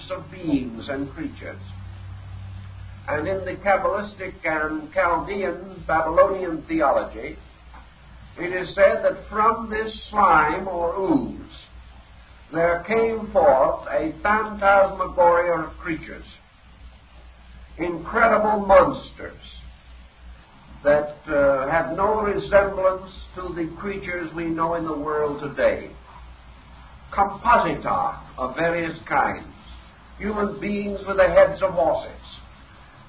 types of beings and creatures. And in the Kabbalistic and Chaldean Babylonian theology, it is said that from this slime or ooze there came forth a phantasmagoria of creatures, incredible monsters that had no resemblance to the creatures we know in the world today. Composita of various kinds, human beings with the heads of horses,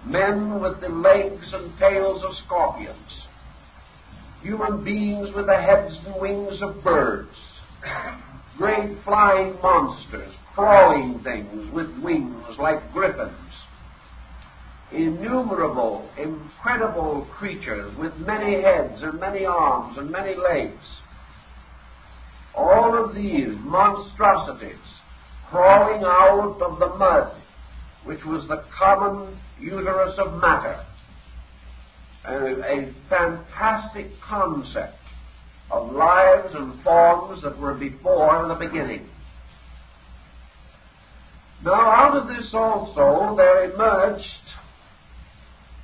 men with the legs and tails of scorpions, human beings with the heads and wings of birds, great flying monsters, crawling things with wings like griffins, innumerable, incredible creatures with many heads and many arms and many legs. All of these monstrosities crawling out of the mud, which was the common uterus of matter. A fantastic concept of lives and forms that were before the beginning. Now, out of this also there emerged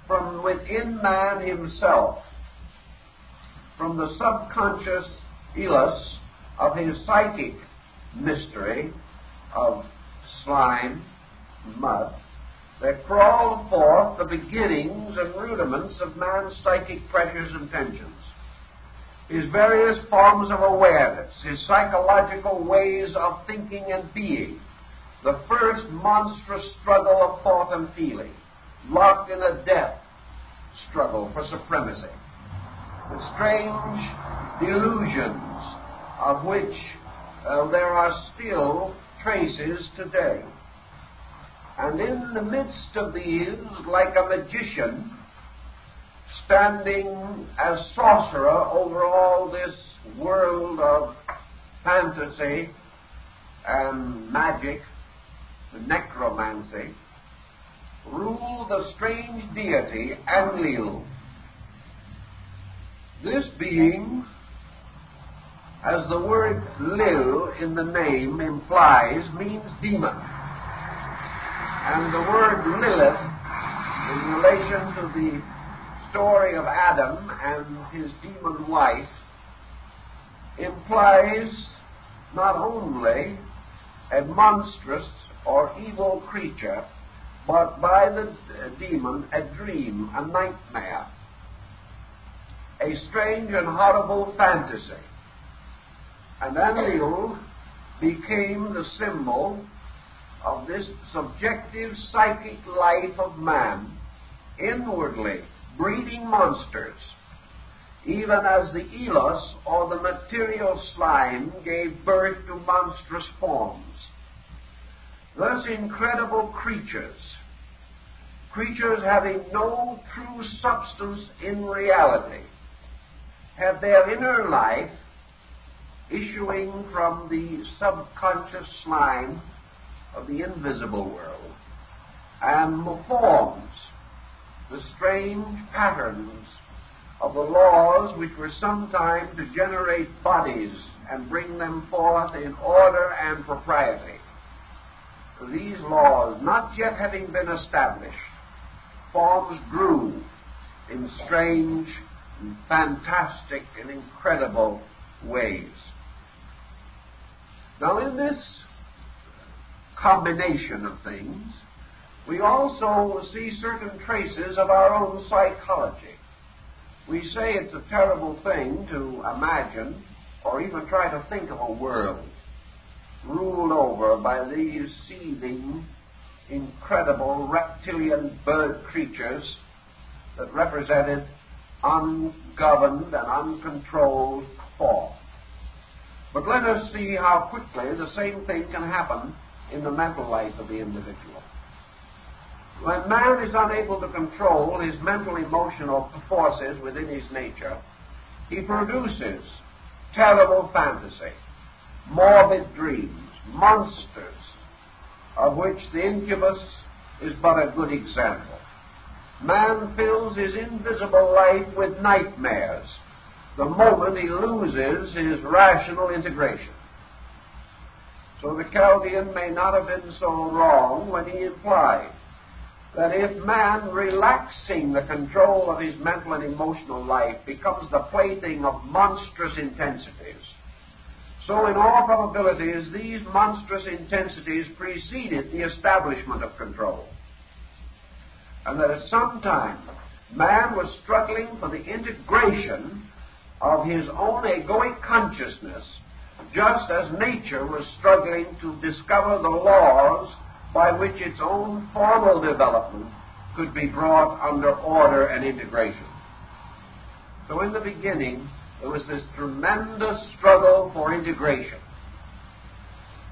from within man himself, from the subconscious illus of his psychic mystery of slime, mud, there crawled forth the beginnings and rudiments of man's psychic pressures and tensions, his various forms of awareness, his psychological ways of thinking and being, the first monstrous struggle of thought and feeling, locked in a death struggle for supremacy, the strange delusions of which there are still traces today. And in the midst of these, like a magician, standing as sorcerer over all this world of fantasy and magic, necromancy, ruled the strange deity Enlil. This being, as the word Lil in the name implies, means demon. And the word Lilith, in relation to the story of Adam and his demon wife, implies not only a monstrous or evil creature, but by the demon, a dream, a nightmare, a strange and horrible fantasy. And Enlil became the symbol of this subjective psychic life of man, inwardly breeding monsters, even as the elos, or the material slime, gave birth to monstrous forms. Thus incredible creatures, creatures having no true substance in reality, have their inner life issuing from the subconscious slime of the invisible world, and forms the strange patterns of the laws which were sometime to generate bodies and bring them forth in order and propriety. These laws not yet having been established, forms grew in strange and fantastic and incredible ways. Now, in this combination of things, we also see certain traces of our own psychology. We say it's a terrible thing to imagine or even try to think of a world ruled over by these seething, incredible reptilian bird creatures that represented ungoverned and uncontrolled thought. But let us see how quickly the same thing can happen in the mental life of the individual. When man is unable to control his mental emotional forces within his nature, he produces terrible fantasy, morbid dreams, monsters, of which the incubus is but a good example. Man fills his invisible life with nightmares the moment he loses his rational integration. So the Chaldean may not have been so wrong when he implied that if man, relaxing the control of his mental and emotional life, becomes the plaything of monstrous intensities, so in all probabilities these monstrous intensities preceded the establishment of control, and that at some time man was struggling for the integration of his own egoic consciousness, just as nature was struggling to discover the laws by which its own formal development could be brought under order and integration. So in the beginning, there was this tremendous struggle for integration,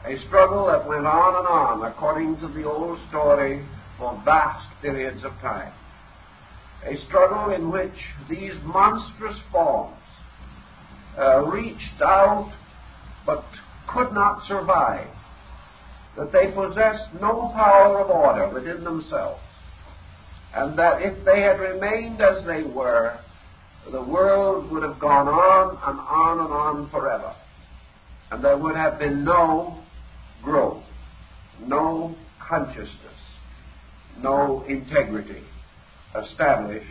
a struggle that went on and on, according to the old story, for vast periods of time. A struggle in which these monstrous forms reached out but could not survive, that they possessed no power of order within themselves, and that if they had remained as they were, the world would have gone on and on and on forever, and there would have been no growth, no consciousness, no integrity established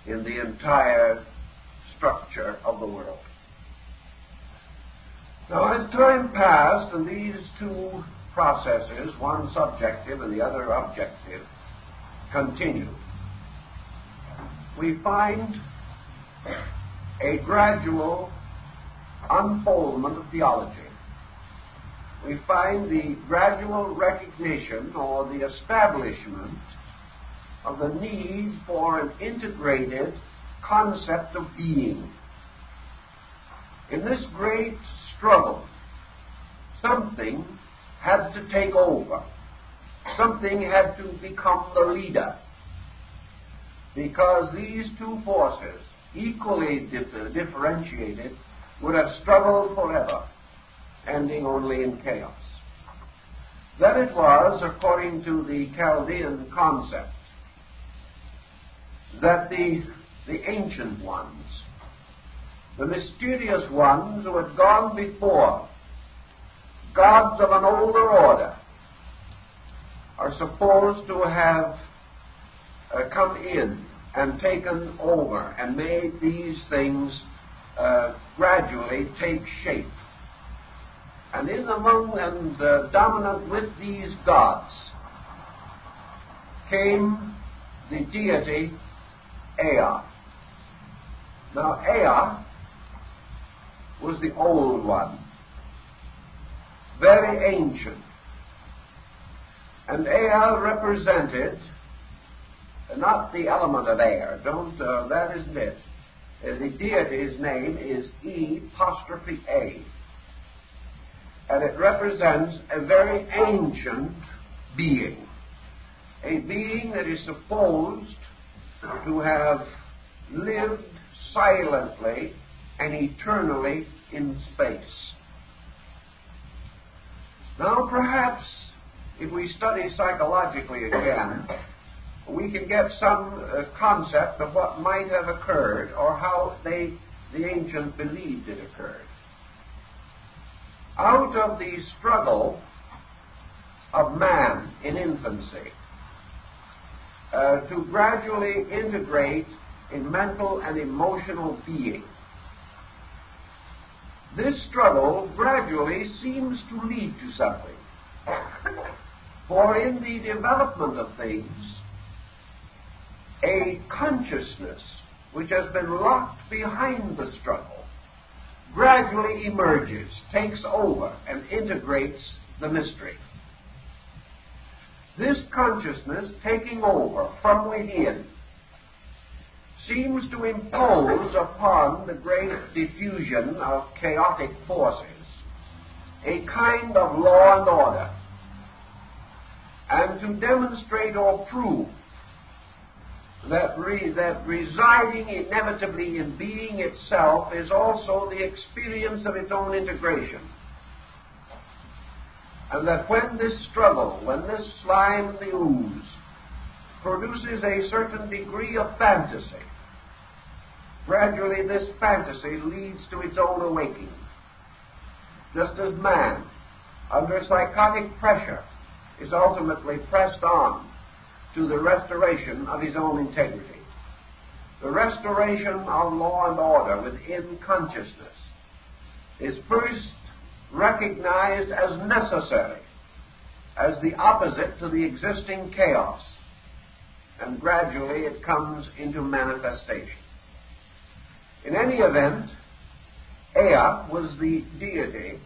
in the entire structure of the world. Now, as time passed and these two processes, one subjective and the other objective, continued, we find a gradual unfoldment of theology. We find the gradual recognition or the establishment of the need for an integrated concept of being. In this great struggle, something had to take over. Something had to become the leader, because these two forces, equally differentiated, would have struggled forever, ending only in chaos. Then it was, according to the Chaldean concept, that the ancient ones, the mysterious ones who had gone before, gods of an older order, are supposed to have come in and taken over and made these things gradually take shape. And in among and dominant with these gods came the deity Ea. Now, Ea was the old one, very ancient. And Ea represented not the element of air. That isn't it. The deity's name is E''A. And it represents a very ancient being. A being that is supposed to have lived silently and eternally in space. Now, perhaps, if we study psychologically again, we can get some concept of what might have occurred or how the ancients believed it occurred. Out of the struggle of man in infancy to gradually integrate in mental and emotional being, this struggle gradually seems to lead to something. For in the development of things, a consciousness which has been locked behind the struggle gradually emerges, takes over, and integrates the mystery. This consciousness taking over from within seems to impose upon the great diffusion of chaotic forces a kind of law and order, and to demonstrate or prove that residing inevitably in being itself is also the experience of its own integration. And that when this struggle, when this slime, the ooze, produces a certain degree of fantasy, gradually this fantasy leads to its own awakening. Just as man, under psychotic pressure, is ultimately pressed on to the restoration of his own integrity. The restoration of law and order within consciousness is first recognized as necessary, as the opposite to the existing chaos, and gradually it comes into manifestation. In any event, Ea was the deity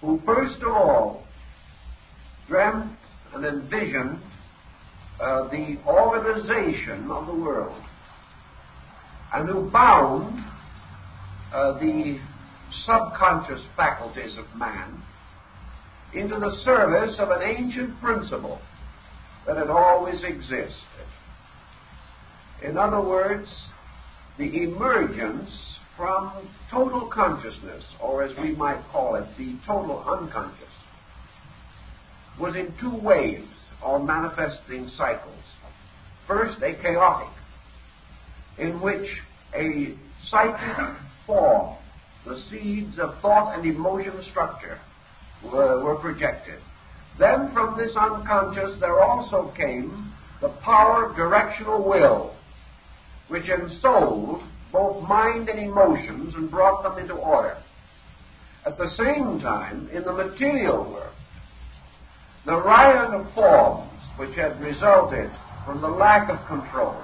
who first of all dreamt and envisioned the organization of the world, and who bound the subconscious faculties of man into the service of an ancient principle that had always existed. In other words, the emergence from total consciousness, or as we might call it, the total unconscious, was in two waves or manifesting cycles. First, a chaotic, in which a psychic form, the seeds of thought and emotion structure, were projected. Then from this unconscious there also came the power of directional will, which ensouled both mind and emotions and brought them into order. At the same time, in the material world, the riot of forms which had resulted from the lack of control,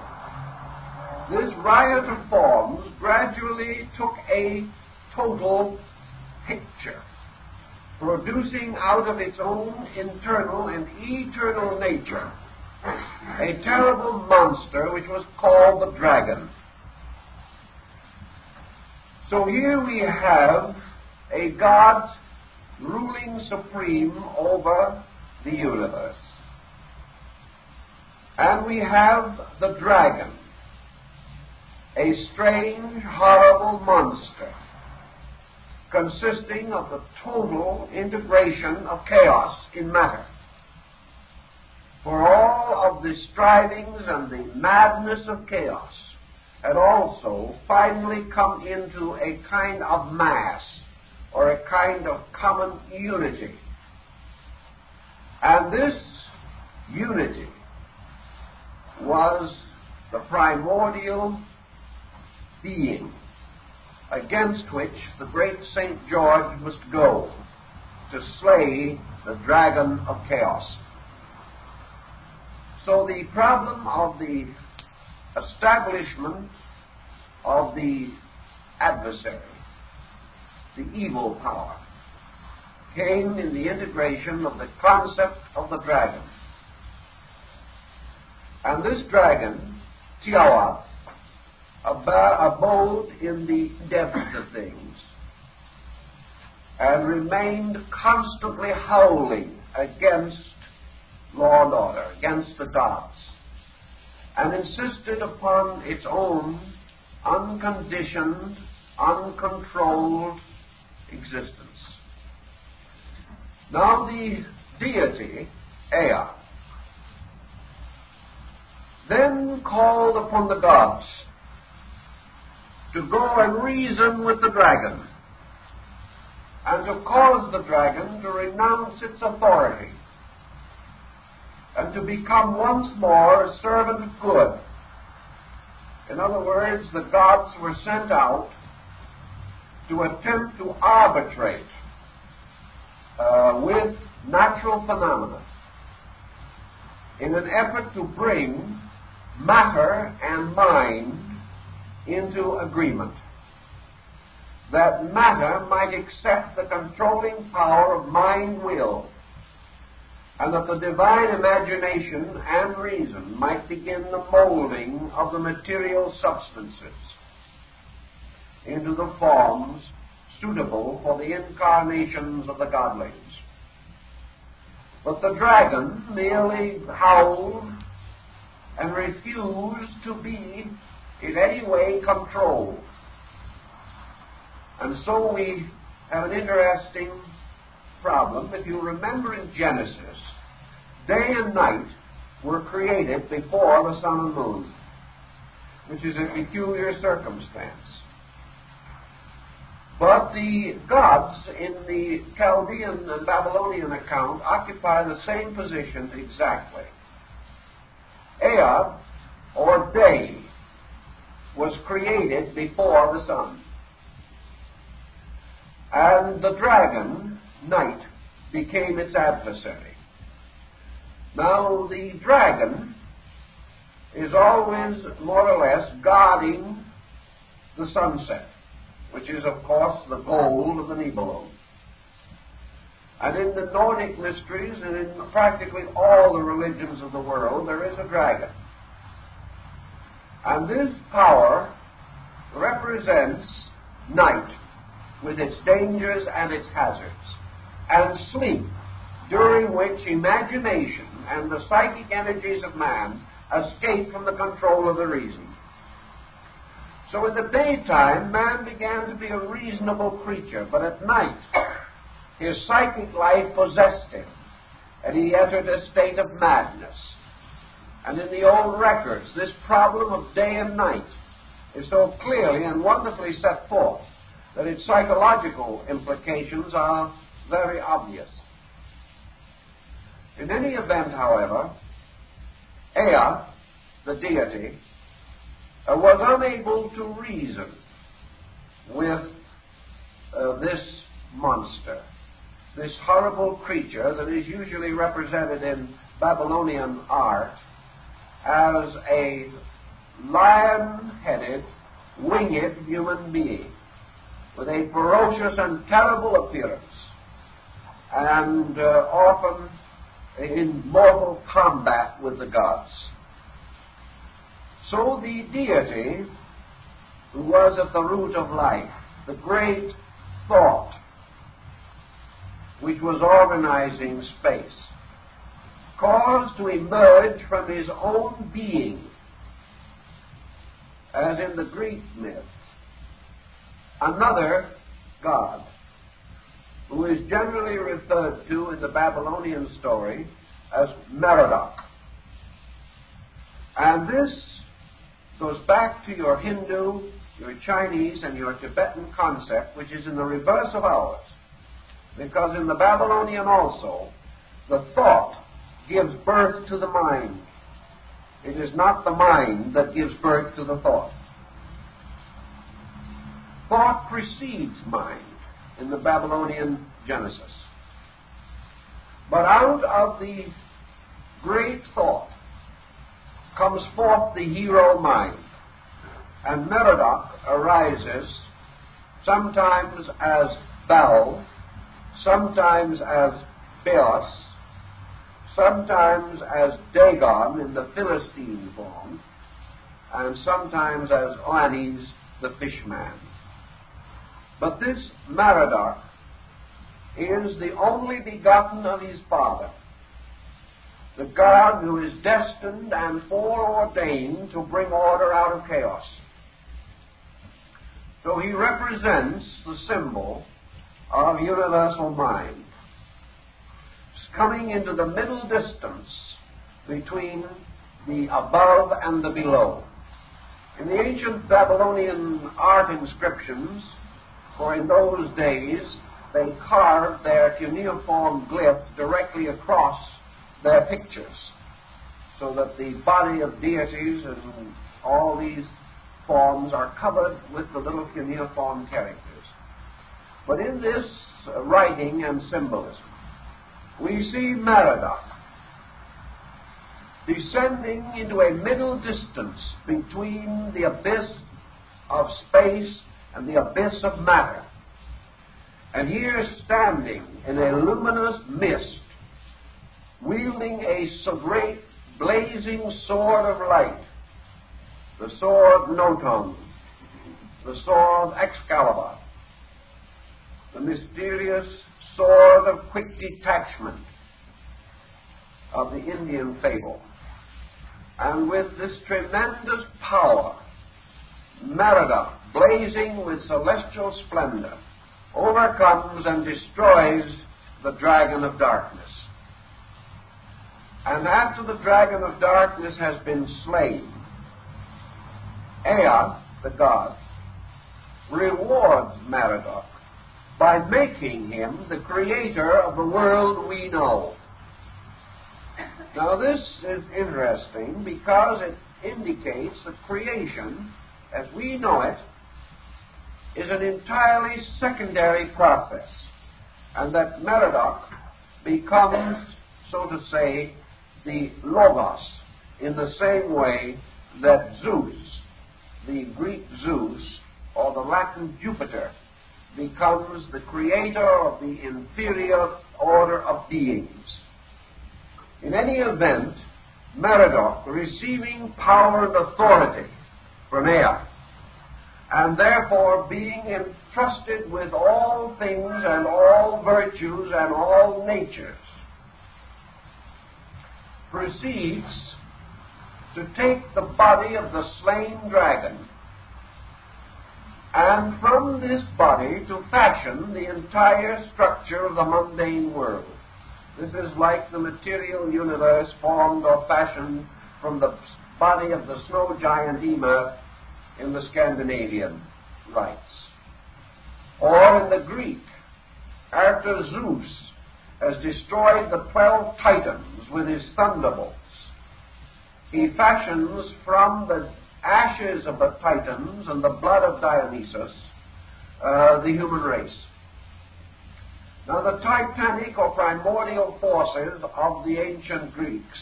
this riot of forms gradually took a total picture, producing out of its own internal and eternal nature a terrible monster which was called the dragon. So here we have a God ruling supreme over the universe. And we have the dragon, a strange, horrible monster consisting of the total integration of chaos in matter. For all of the strivings and the madness of chaos had also finally come into a kind of mass, or a kind of common unity. And this unity was the primordial being against which the great St. George must go to slay the dragon of chaos. So the problem of the establishment of the adversary, the evil power, came in the integration of the concept of the dragon. And this dragon, Tiamat, abode in the depths of things and remained constantly howling against law and order, against the gods, and insisted upon its own unconditioned, uncontrolled existence. Now the deity, Ea, then called upon the gods to go and reason with the dragon, and to cause the dragon to renounce its authority, and to become once more a servant of good. In other words, the gods were sent out to attempt to arbitrate with natural phenomena in an effort to bring matter and mind into agreement, that matter might accept the controlling power of mind will, and that the divine imagination and reason might begin the molding of the material substances into the forms suitable for the incarnations of the godlings. But the dragon merely howled and refused to be in any way controlled. And so we have an interesting problem. If you remember in Genesis, day and night were created before the sun and moon, which is a peculiar circumstance. But the gods in the Chaldean and Babylonian account occupy the same positions exactly. Ea, or day, was created before the sun. And the dragon, night, became its adversary. Now, the dragon is always more or less guarding the sunset, which is, of course, the goal of the Nibelung. And in the Nordic mysteries and in practically all the religions of the world, there is a dragon. And this power represents night with its dangers and its hazards, and sleep, during which imagination and the psychic energies of man escape from the control of the reason. So in the daytime, man began to be a reasonable creature, but at night, his psychic life possessed him, and he entered a state of madness. And in the old records, this problem of day and night is so clearly and wonderfully set forth that its psychological implications are very obvious. In any event, however, Ea, the deity, was unable to reason with this monster, this horrible creature that is usually represented in Babylonian art as a lion-headed, winged human being with a ferocious and terrible appearance, and often in mortal combat with the gods. So the deity, who was at the root of life, the great thought which was organizing space, caused to emerge from his own being, as in the Greek myth, another god, who is generally referred to in the Babylonian story as Merodach. And this goes back to your Hindu, your Chinese, and your Tibetan concept, which is in the reverse of ours. Because in the Babylonian also, the thought gives birth to the mind. It is not the mind that gives birth to the thought. Thought precedes mind in the Babylonian Genesis. But out of the great thought comes forth the hero mind. And Merodach arises sometimes as Baal, sometimes as Beos, sometimes as Dagon in the Philistine form, and sometimes as Oannes the fishman. But this Merodach is the only begotten of his father, the God who is destined and foreordained to bring order out of chaos. So he represents the symbol of universal mind, coming into the middle distance between the above and the below. In the ancient Babylonian art inscriptions, for in those days they carved their cuneiform glyph directly across their pictures, so that the body of deities and all these forms are covered with the little cuneiform characters. But in this writing and symbolism, we see Merodach descending into a middle distance between the abyss of space and the abyss of matter. And here standing in a luminous mist, wielding a so great blazing sword of light, the sword Noton, the sword Excalibur, the mysterious sword of quick detachment of the Indian fable. And with this tremendous power, Merodach, blazing with celestial splendor, overcomes and destroys the dragon of darkness. And after the dragon of darkness has been slain, Ea, the god, rewards Merodach by making him the creator of the world we know. Now this is interesting because it indicates that creation, as we know it, is an entirely secondary process, and that Merodach becomes, so to say, the Logos, in the same way that Zeus, the Greek Zeus, or the Latin Jupiter, becomes the creator of the inferior order of beings. In any event, Merodach, receiving power and authority from Ea, and therefore being entrusted with all things and all virtues and all natures, proceeds to take the body of the slain dragon, and from this body to fashion the entire structure of the mundane world. This is like the material universe formed or fashioned from the body of the snow giant Ymir in the Scandinavian rites. Or in the Greek, after Zeus has destroyed the 12 Titans with his thunderbolts, he fashions from the ashes of the Titans and the blood of Dionysus the human race. Now the titanic or primordial forces of the ancient Greeks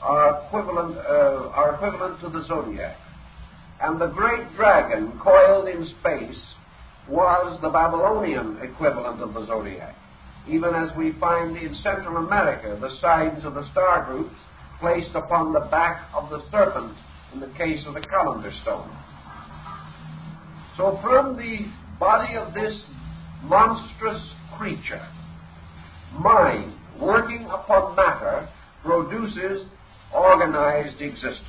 are equivalent to the zodiac. And the great dragon coiled in space was the Babylonian equivalent of the zodiac, even as we find in Central America the signs of the star groups placed upon the back of the serpent in the case of the calendar stone. So from the body of this monstrous creature, mind, working upon matter, produces organized existence.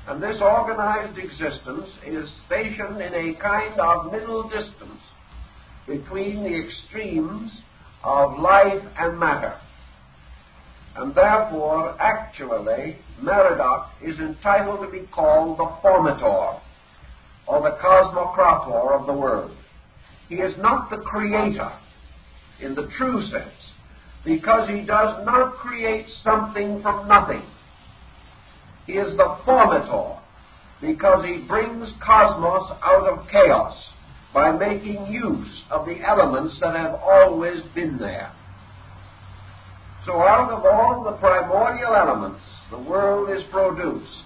And this organized existence is stationed in a kind of middle distance between the extremes of life and matter. And therefore, actually, Merodach is entitled to be called the formator, or the cosmocrator of the world. He is not the creator in the true sense, because he does not create something from nothing. He is the formator, because he brings cosmos out of chaos by making use of the elements that have always been there. So out of all the primordial elements, the world is produced.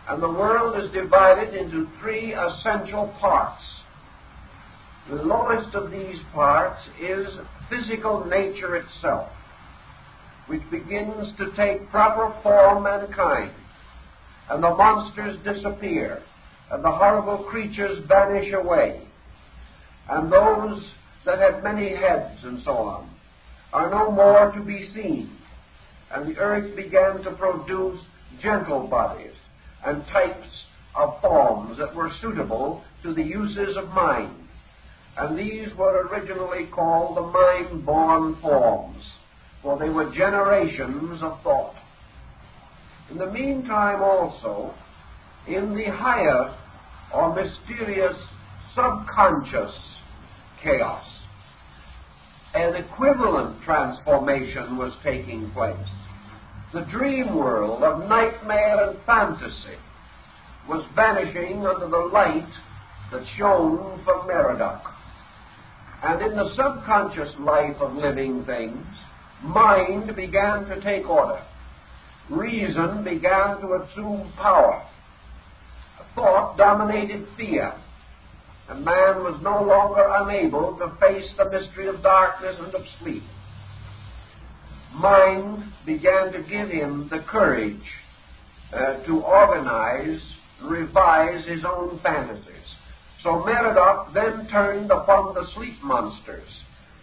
And the world is divided into three essential parts. The lowest of these parts is physical nature itself, which begins to take proper form and kind, and the monsters disappear, and the horrible creatures vanish away, and those that had many heads and so on are no more to be seen, and the earth began to produce gentle bodies and types of forms that were suitable to the uses of mind, and these were originally called the mind-born forms, for they were generations of thought. In the meantime also, in the higher or mysterious subconscious chaos, an equivalent transformation was taking place. The dream world of nightmare and fantasy was vanishing under the light that shone from Merodach. And in the subconscious life of living things, mind began to take order. Reason began to assume power. Thought dominated fear, and man was no longer unable to face the mystery of darkness and of sleep. Mind began to give him the courage to organize, revise his own fantasies. So Merodach then turned upon the sleep monsters,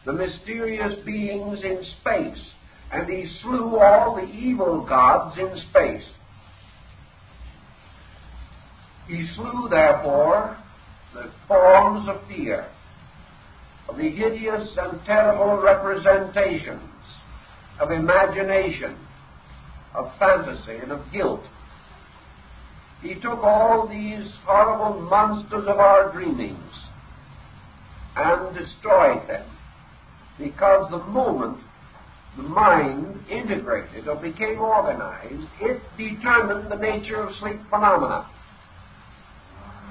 the mysterious beings in space, and he slew all the evil gods in space. He slew, therefore, the forms of fear, of the hideous and terrible representations of imagination, of fantasy, and of guilt. He took all these horrible monsters of our dreamings and destroyed them, because the moment the mind integrated or became organized, it determined the nature of sleep phenomena.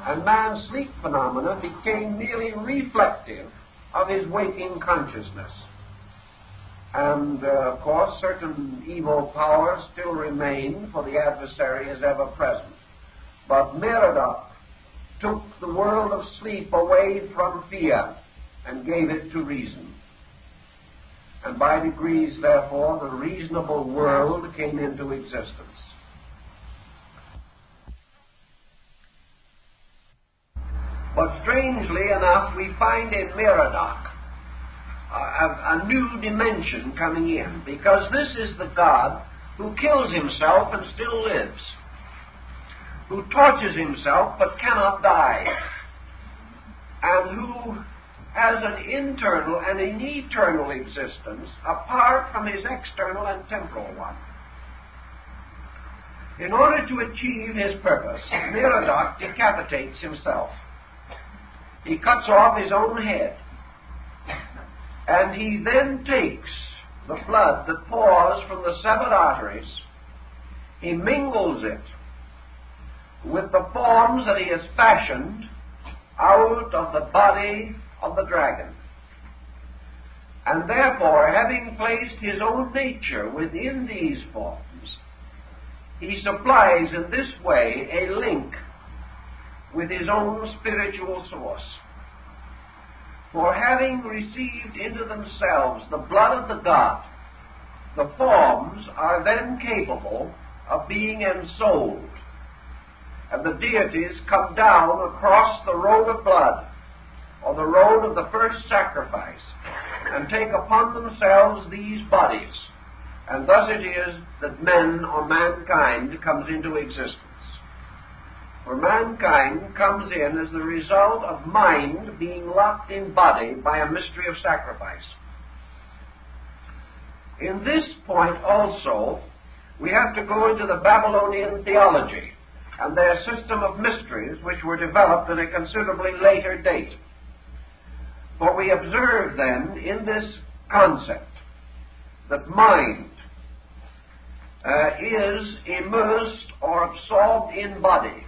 And man's sleep phenomena became merely reflective of his waking consciousness. And, of course, certain evil powers still remain, for the adversary is ever present. But Merodach took the world of sleep away from fear and gave it to reason. And by degrees, therefore, the reasonable world came into existence. But strangely enough, we find in Merodach a new dimension coming in, because this is the God who kills himself and still lives, who tortures himself but cannot die, and who has an internal and an eternal existence apart from his external and temporal one. In order to achieve his purpose, Merodach decapitates himself. He cuts off his own head, and he then takes the blood that pours from the severed arteries, he mingles it with the forms that he has fashioned out of the body of the dragon. And therefore, having placed his own nature within these forms, he supplies in this way a link with his own spiritual source. For having received into themselves the blood of the god, the forms are then capable of being ensouled, and the deities come down across the road of blood, or the road of the first sacrifice, and take upon themselves these bodies, and thus it is that men or mankind comes into existence. For mankind comes in as the result of mind being locked in body by a mystery of sacrifice. In this point also, we have to go into the Babylonian theology and their system of mysteries, which were developed at a considerably later date. For we observe then in this concept that mind is immersed or absorbed in body,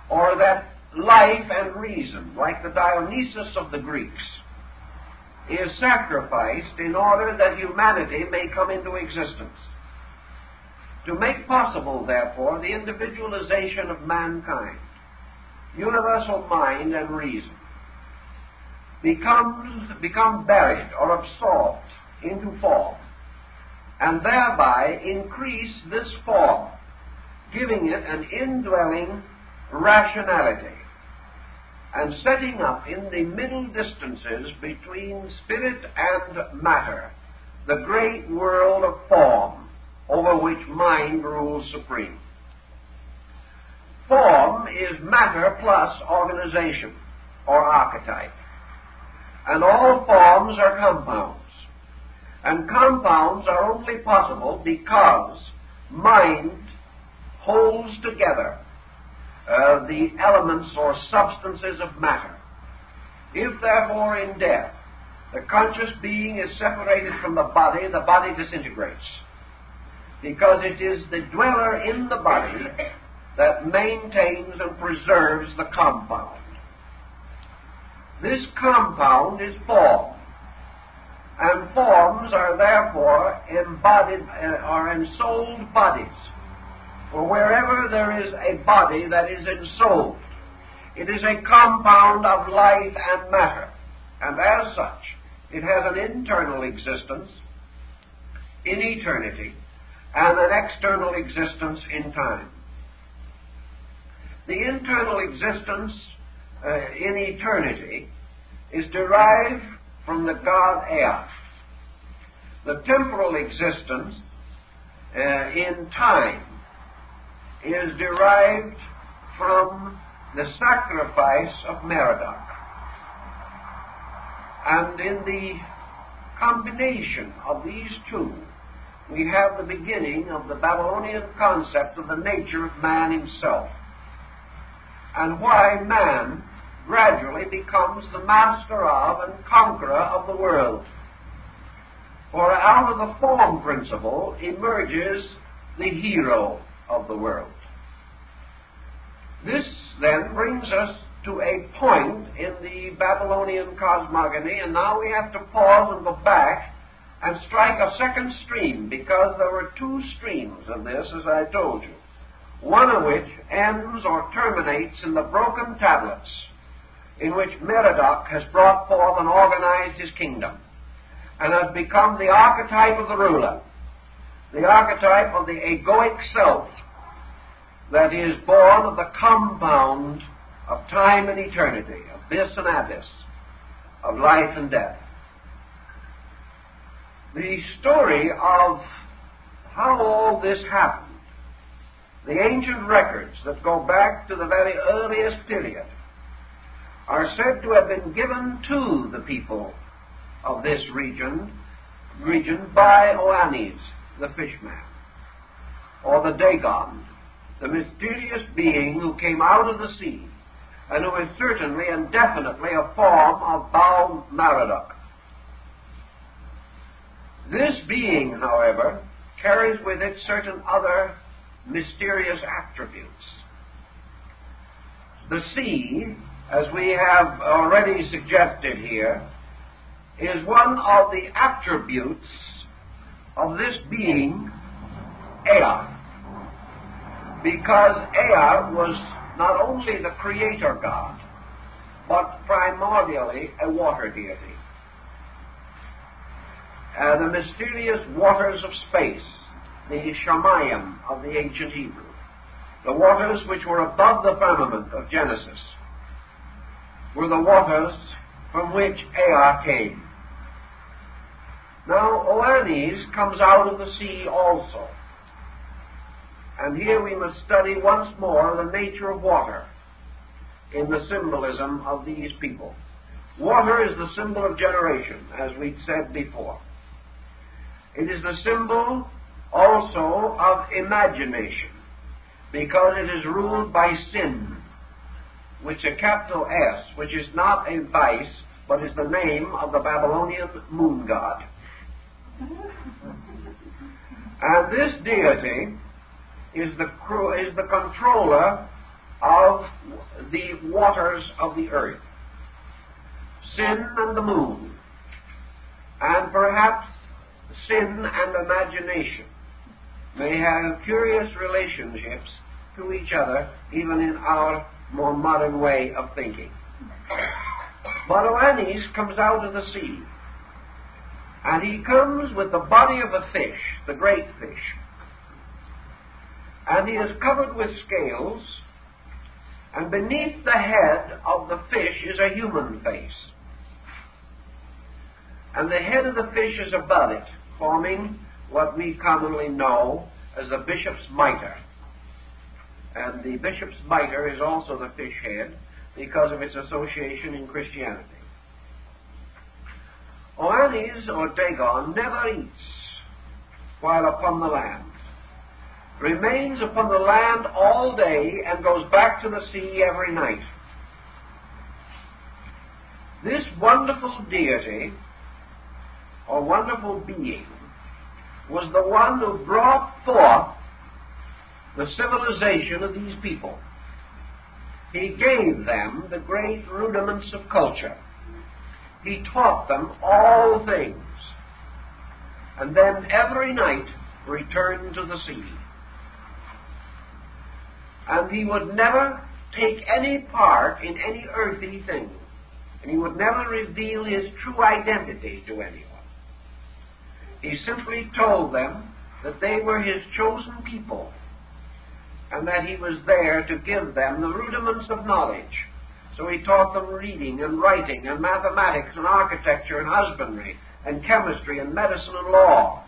or that life and reason, like the Dionysus of the Greeks, is sacrificed in order that humanity may come into existence. To make possible, therefore, the individualization of mankind, universal mind and reason become buried or absorbed into form, and thereby increase this form, giving it an indwelling rationality, and setting up in the middle distances between spirit and matter the great world of form over which mind rules supreme. Form is matter plus organization or archetype, and all forms are compounds, and compounds are only possible because mind holds together the elements or substances of matter. If, therefore, in death, the conscious being is separated from the body disintegrates, because it is the dweller in the body that maintains and preserves the compound. This compound is form, and forms are therefore embodied or ensouled bodies. For wherever there is a body that is ensouled, it is a compound of life and matter, and as such, it has an internal existence in eternity and an external existence in time. The internal existence in eternity is derived from the god Ea. The temporal existence in time is derived from the sacrifice of Merodach. And in the combination of these two, we have the beginning of the Babylonian concept of the nature of man himself, and why man gradually becomes the master of and conqueror of the world. For out of the form principle emerges the hero of the world. This then brings us to a point in the Babylonian cosmogony, and now we have to pause and go back and strike a second stream, because there were two streams of this, as I told you, one of which ends or terminates in the broken tablets in which Merodach has brought forth and organized his kingdom, and has become the archetype of the ruler, the archetype of the egoic self that is born of the compound of time and eternity, of this and abyss, of life and death. The story of how all this happened, the ancient records that go back to the very earliest period, are said to have been given to the people of this region by Oannes, the fishman, or the Dagon, the mysterious being who came out of the sea, and who is certainly and definitely a form of Baal Merodach. This being, however, carries with it certain other mysterious attributes. The sea, as we have already suggested here, is one of the attributes of this being, Ea, because Ea was not only the creator god, but primordially a water deity. The mysterious waters of space, the Shamayim of the ancient Hebrew, the waters which were above the firmament of Genesis, were the waters from which Ea came. Now, Oannes comes out of the sea also. And here we must study once more the nature of water in the symbolism of these people. Water is the symbol of generation, as we said before. It is the symbol also of imagination, because it is ruled by sin, which a capital S, which is not a vice, but is the name of the Babylonian moon god. And this deity is the controller of the waters of the earth. Sin and the moon, and perhaps sin and imagination, may have curious relationships to each other, even in our more modern way of thinking. But Oannes comes out of the sea, and he comes with the body of a fish, the great fish. And he is covered with scales, and beneath the head of the fish is a human face. And the head of the fish is above it, forming what we commonly know as the bishop's mitre. And the bishop's mitre is also the fish head because of its association in Christianity. Oannes, or Dagon, never eats while upon the land, remains upon the land all day, and goes back to the sea every night. This wonderful deity, or wonderful being, was the one who brought forth the civilization of these people. He gave them the great rudiments of culture. He taught them all things, and then every night returned to the sea. And he would never take any part in any earthly thing, and he would never reveal his true identity to anyone. He simply told them that they were his chosen people, and that he was there to give them the rudiments of knowledge. So he taught them reading and writing and mathematics and architecture and husbandry and chemistry and medicine and law.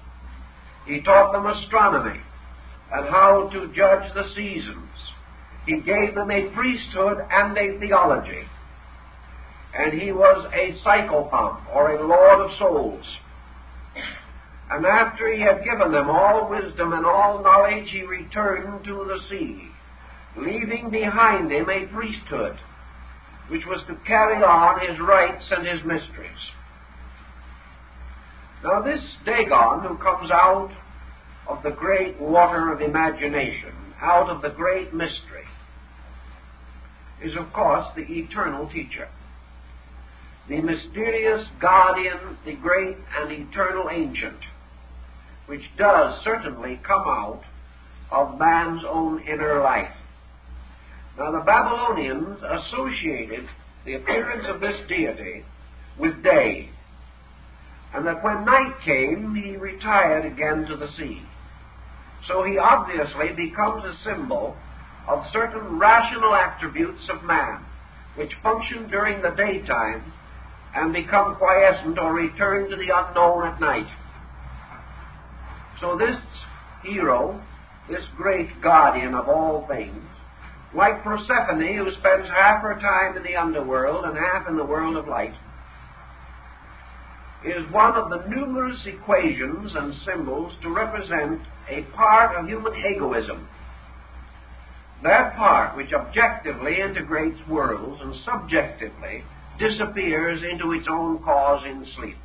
He taught them astronomy and how to judge the seasons. He gave them a priesthood and a theology. And he was a psychopomp, or a lord of souls. And after he had given them all wisdom and all knowledge, he returned to the sea, leaving behind him a priesthood, which was to carry on his rites and his mysteries. Now this Dagon, who comes out of the great water of imagination, out of the great mystery, is of course the eternal teacher, the mysterious guardian, the great and eternal ancient, which does certainly come out of man's own inner life. Now the Babylonians associated the appearance of this deity with day, and that when night came, he retired again to the sea. So he obviously becomes a symbol of certain rational attributes of man, which function during the daytime and become quiescent or return to the unknown at night. So this hero, this great guardian of all things, like Persephone, who spends half her time in the underworld and half in the world of light, is one of the numerous equations and symbols to represent a part of human egoism. That part which objectively integrates worlds and subjectively disappears into its own cause in sleep.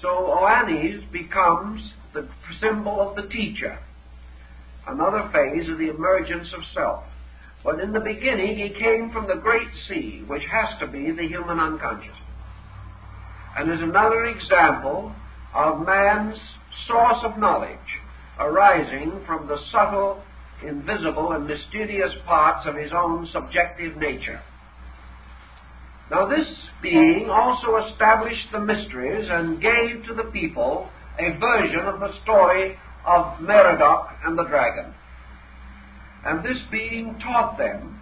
So Oannes becomes the symbol of the teacher, another phase of the emergence of self. But in the beginning he came from the great sea, which has to be the human unconscious, and is another example of man's source of knowledge arising from the subtle, invisible, and mysterious parts of his own subjective nature. Now this being also established the mysteries and gave to the people a version of the story of Merodach and the dragon. And this being taught them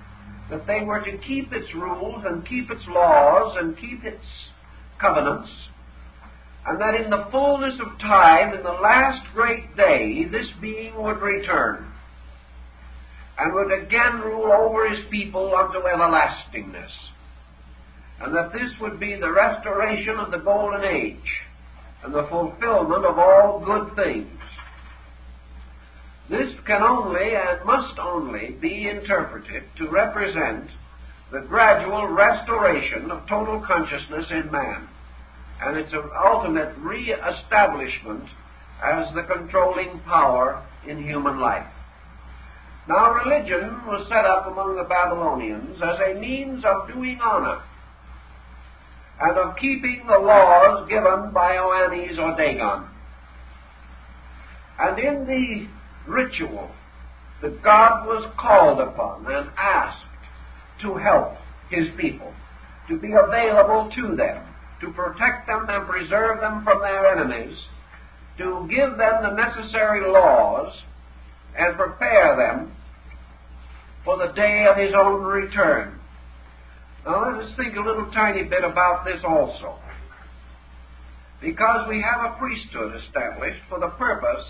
that they were to keep its rules and keep its laws and keep its covenants, and that in the fullness of time, in the last great day, this being would return and would again rule over his people unto everlastingness, and that this would be the restoration of the golden age and the fulfillment of all good things. This can only and must only be interpreted to represent the gradual restoration of total consciousness in man, and its ultimate re-establishment as the controlling power in human life. Now religion was set up among the Babylonians as a means of doing honor and of keeping the laws given by Oannes or Dagon. And in the ritual, the god was called upon and asked to help his people, to be available to them, to protect them and preserve them from their enemies, to give them the necessary laws and prepare them for the day of his own return. Now let us think a little tiny bit about this also, because we have a priesthood established for the purpose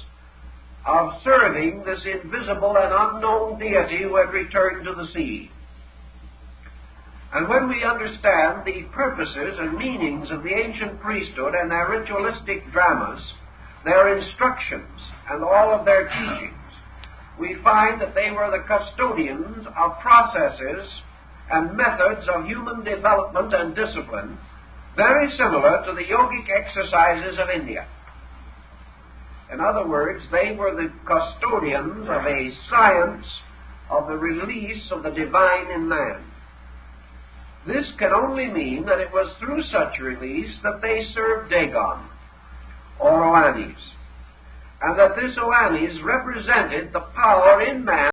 of serving this invisible and unknown deity who had returned to the sea. And when we understand the purposes and meanings of the ancient priesthood and their ritualistic dramas, their instructions, and all of their teachings, we find that they were the custodians of processes and methods of human development and discipline very similar to the yogic exercises of India. In other words, they were the custodians of a science of the release of the divine in man. This can only mean that it was through such release that they served Dagon, or Oannes, and that this Oannes represented the power in man